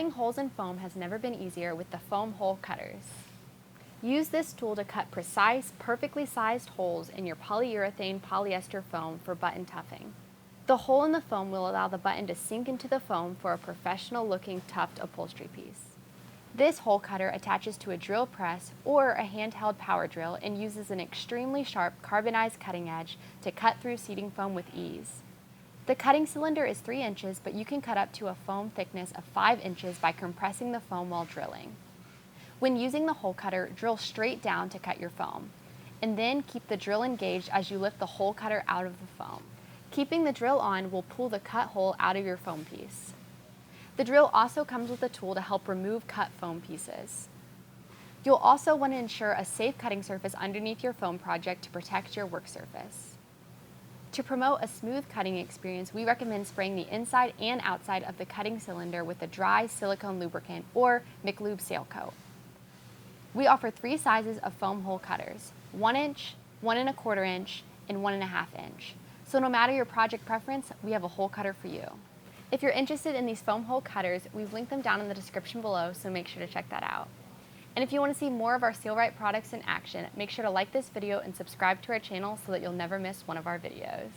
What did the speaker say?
Cutting holes in foam has never been easier with the foam hole cutters. Use this tool to cut precise, perfectly sized holes in your polyurethane polyester foam for button tufting. The hole in the foam will allow the button to sink into the foam for a professional-looking tuft upholstery piece. This hole cutter attaches to a drill press or a handheld power drill and uses an extremely sharp carbonized cutting edge to cut through seating foam with ease. The cutting cylinder is 3 inches, but you can cut up to a foam thickness of 5 inches by compressing the foam while drilling. When using the hole cutter, drill straight down to cut your foam, and then keep the drill engaged as you lift the hole cutter out of the foam. Keeping the drill on will pull the cut hole out of your foam piece. The drill also comes with a tool to help remove cut foam pieces. You'll also want to ensure a safe cutting surface underneath your foam project to protect your work surface. To promote a smooth cutting experience, we recommend spraying the inside and outside of the cutting cylinder with a dry silicone lubricant or McLube Sail Coat. We offer 3 sizes of foam hole cutters: 1 inch, 1 1/4 inch, and 1 1/2 inch. So no matter your project preference, we have a hole cutter for you. If you're interested in these foam hole cutters, we've linked them down in the description below, so make sure to check that out. And if you want to see more of our Sailrite products in action, make sure to like this video and subscribe to our channel so that you'll never miss one of our videos.